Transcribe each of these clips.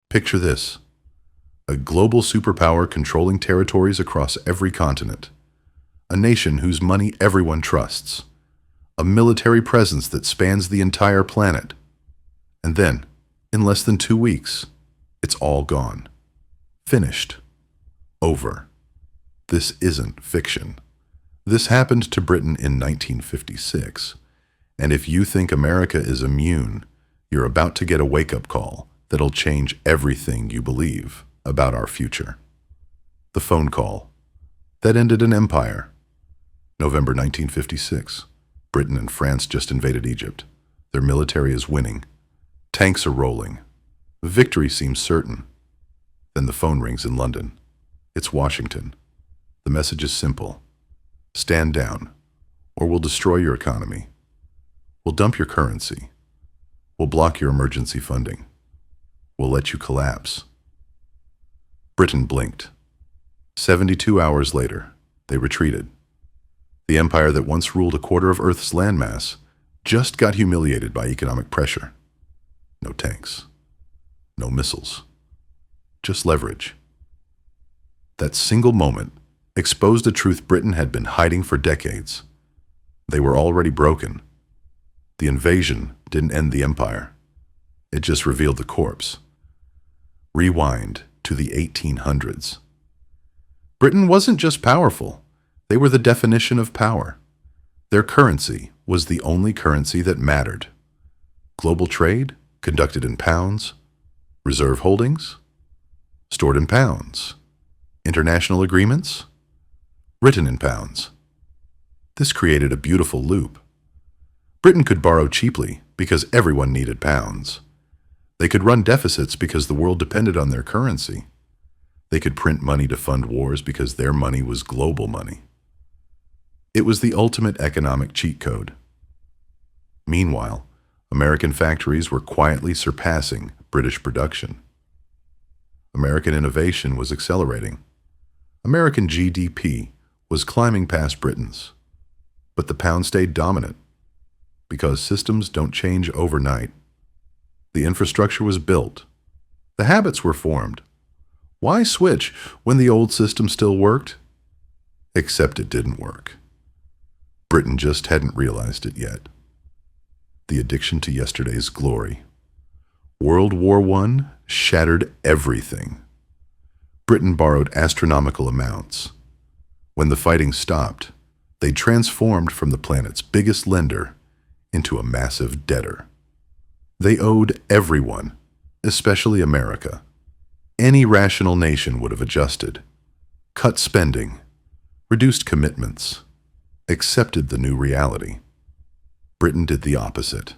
Picture this: a global superpower controlling territories across every continent, a nation whose money everyone trusts, a military presence that spans the entire planet. And then, in less than 2 weeks, it's all gone. Finished. Over. This isn't fiction. This happened to Britain in 1956. And if you think America is immune, you're about to get a wake-up call that'll change everything you believe about our future. The phone call that ended an empire. November 1956. Britain and France just invaded Egypt. Their military is winning. Tanks are rolling. Victory seems certain. Then the phone rings in London. It's Washington. The message is simple. Stand down, or we'll destroy your economy. We'll dump your currency. We'll block your emergency funding. We'll let you collapse. Britain blinked. 72 hours later, they retreated. The empire that once ruled a quarter of Earth's landmass just got humiliated by economic pressure. No tanks. No missiles. Just leverage. That single moment exposed a truth Britain had been hiding for decades. They were already broken. The invasion didn't end the empire. It just revealed the corpse. Rewind to the 1800s. Britain wasn't just powerful. They were the definition of power. Their currency was the only currency that mattered. Global trade conducted in pounds. Reserve holdings stored in pounds. International agreements written in pounds. This created a beautiful loop. Britain could borrow cheaply because everyone needed pounds. They could run deficits because the world depended on their currency. They could print money to fund wars because their money was global money. It was the ultimate economic cheat code. Meanwhile, American factories were quietly surpassing British production. American innovation was accelerating. American GDP was climbing past Britain's. But the pound stayed dominant. Because systems don't change overnight. The infrastructure was built. The habits were formed. Why switch when the old system still worked? Except it didn't work. Britain just hadn't realized it yet. The addiction to yesterday's glory. World War I shattered everything. Britain borrowed astronomical amounts. When the fighting stopped, they transformed from the planet's biggest lender into a massive debtor. They owed everyone, especially America. Any rational nation would have adjusted, cut spending, reduced commitments, accepted the new reality. Britain did the opposite.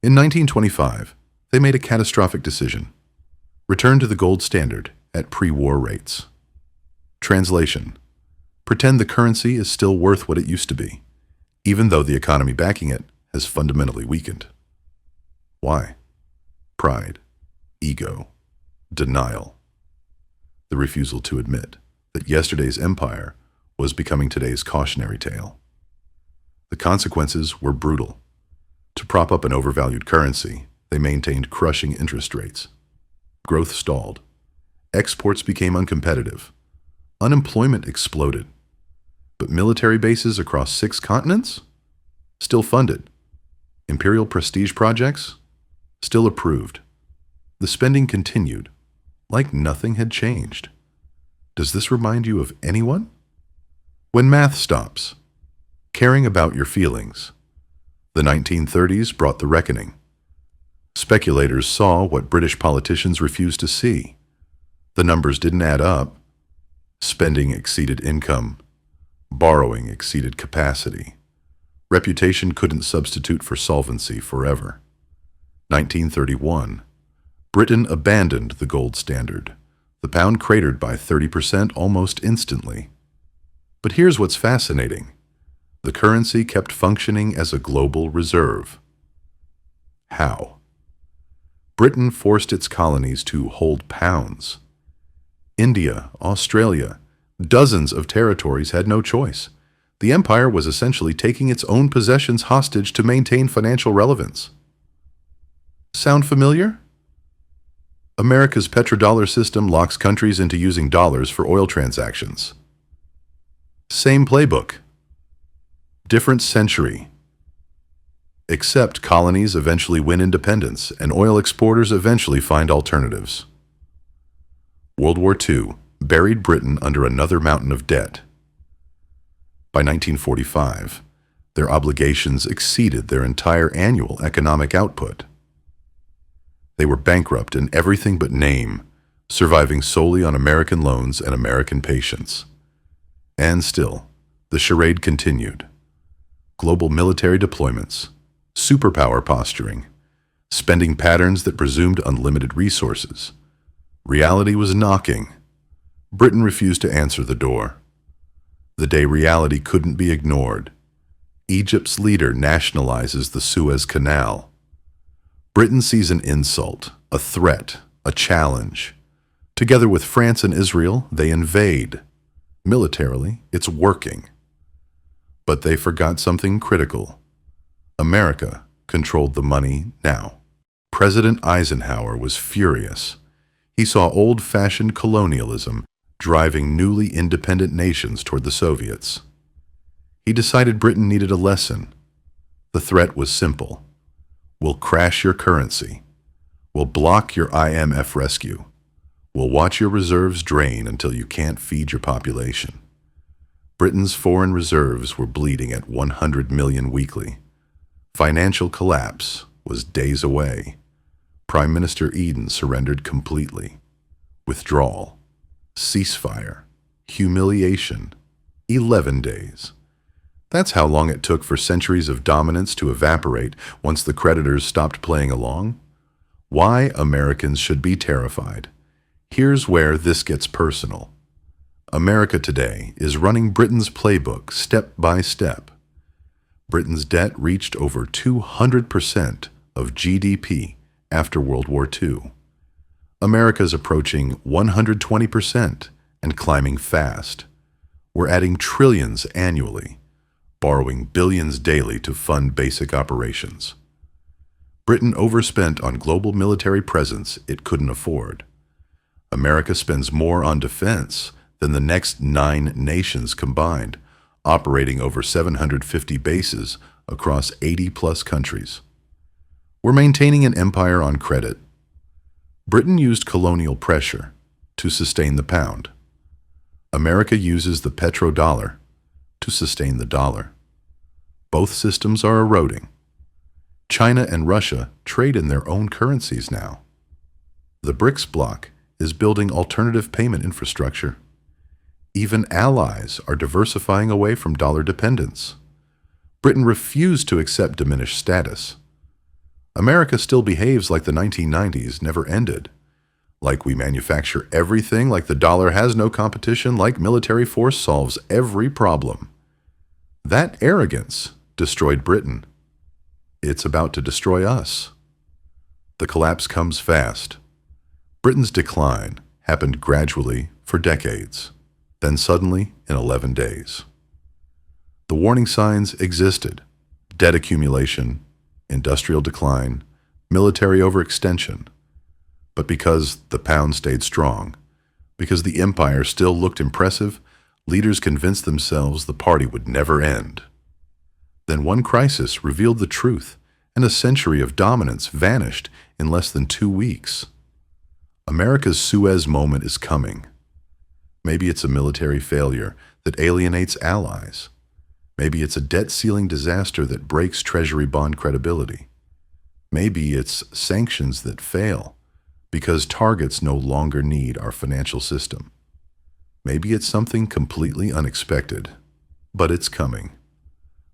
In 1925, they made a catastrophic decision. Return to the gold standard at pre-war rates. Translation: pretend the currency is still worth what it used to be, even though the economy backing it has fundamentally weakened. Why? Pride, ego, denial. The refusal to admit that yesterday's empire was becoming today's cautionary tale. The consequences were brutal. To prop up an overvalued currency, they maintained crushing interest rates. Growth stalled. Exports became uncompetitive. Unemployment exploded. But military bases across 6 continents? Still funded. Imperial prestige projects? Still approved. The spending continued, like nothing had changed. Does this remind you of anyone? When math stops, caring about your feelings. The 1930s brought the reckoning. Speculators saw what British politicians refused to see. The numbers didn't add up. Spending exceeded income. Borrowing exceeded capacity. Reputation couldn't substitute for solvency forever. 1931. Britain abandoned the gold standard. The pound cratered by 30% almost instantly. But here's what's fascinating. The currency kept functioning as a global reserve. How? Britain forced its colonies to hold pounds. India, Australia, dozens of territories had no choice. The empire was essentially taking its own possessions hostage to maintain financial relevance. Sound familiar? America's petrodollar system locks countries into using dollars for oil transactions. Same playbook. Different century. Except colonies eventually win independence and oil exporters eventually find alternatives. World War II buried Britain under another mountain of debt. By 1945, their obligations exceeded their entire annual economic output. They were bankrupt in everything but name, surviving solely on American loans and American patience. And still, the charade continued. Global military deployments, superpower posturing, spending patterns that presumed unlimited resources. Reality was knocking. Britain refused to answer the door. The day reality couldn't be ignored, Egypt's leader nationalizes the Suez Canal. Britain sees an insult, a threat, a challenge. Together with France and Israel, they invade. Militarily, it's working. But they forgot something critical. America controlled the money now. President Eisenhower was furious. He saw old-fashioned colonialism driving newly independent nations toward the Soviets. He decided Britain needed a lesson. The threat was simple. We'll crash your currency. We'll block your IMF rescue. We'll watch your reserves drain until you can't feed your population. Britain's foreign reserves were bleeding at 100 million weekly. Financial collapse was days away. Prime Minister Eden surrendered completely. Withdrawal, ceasefire, humiliation, 11 days. That's how long it took for centuries of dominance to evaporate once the creditors stopped playing along. Why Americans should be terrified. Here's where this gets personal. America today is running Britain's playbook step by step. Britain's debt reached over 200% of GDP after World War II. America's approaching 120% and climbing fast. We're adding trillions annually, borrowing billions daily to fund basic operations. Britain overspent on global military presence it couldn't afford. America spends more on defense than the next 9 nations combined, operating over 750 bases across 80-plus countries. We're maintaining an empire on credit. Britain used colonial pressure to sustain the pound. America uses the petrodollar to sustain the dollar. Both systems are eroding. China and Russia trade in their own currencies now. The BRICS bloc is building alternative payment infrastructure. Even allies are diversifying away from dollar dependence. Britain refused to accept diminished status. America still behaves like the 1990s never ended. Like we manufacture everything, like the dollar has no competition, like military force solves every problem. That arrogance destroyed Britain. It's about to destroy us. The collapse comes fast. Britain's decline happened gradually for decades, then suddenly in 11 days. The warning signs existed: debt accumulation, industrial decline, military overextension. But because the pound stayed strong, because the empire still looked impressive, leaders convinced themselves the party would never end. Then one crisis revealed the truth, and a century of dominance vanished in less than 2 weeks. America's Suez moment is coming. Maybe it's a military failure that alienates allies. Maybe it's a debt-ceiling disaster that breaks Treasury bond credibility. Maybe it's sanctions that fail because targets no longer need our financial system. Maybe it's something completely unexpected, but it's coming.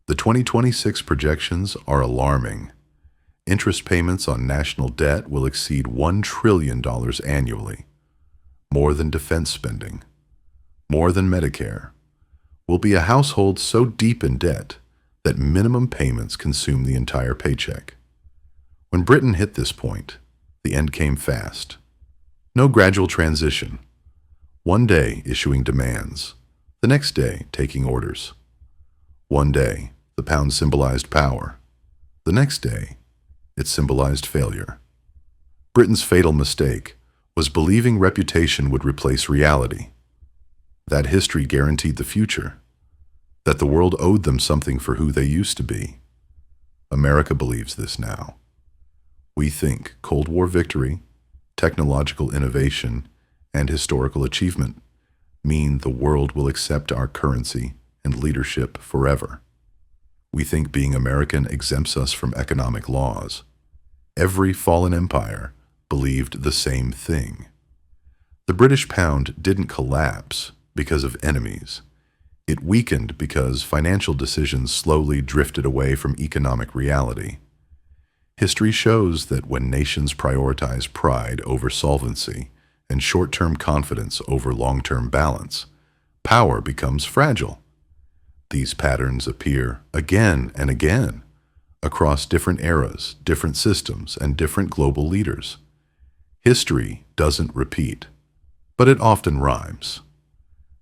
The 2026 projections are alarming. Interest payments on national debt will exceed $1 trillion annually, more than defense spending, more than Medicare. We'll be a household so deep in debt that minimum payments consume the entire paycheck. When Britain hit this point, the end came fast. No gradual transition. One day issuing demands, the next day taking orders. One day, the pound symbolized power. The next day, it symbolized failure. Britain's fatal mistake was believing reputation would replace reality, that history guaranteed the future, that the world owed them something for who they used to be. America believes this now. We think Cold War victory, technological innovation, and historical achievement mean the world will accept our currency and leadership forever. We think being American exempts us from economic laws. Every fallen empire believed the same thing. The British pound didn't collapse because of enemies. It weakened because financial decisions slowly drifted away from economic reality. History shows that when nations prioritize pride over solvency and short-term confidence over long-term balance, power becomes fragile. These patterns appear again and again across different eras, different systems, and different global leaders. History doesn't repeat, but it often rhymes.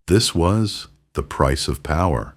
This was the price of power.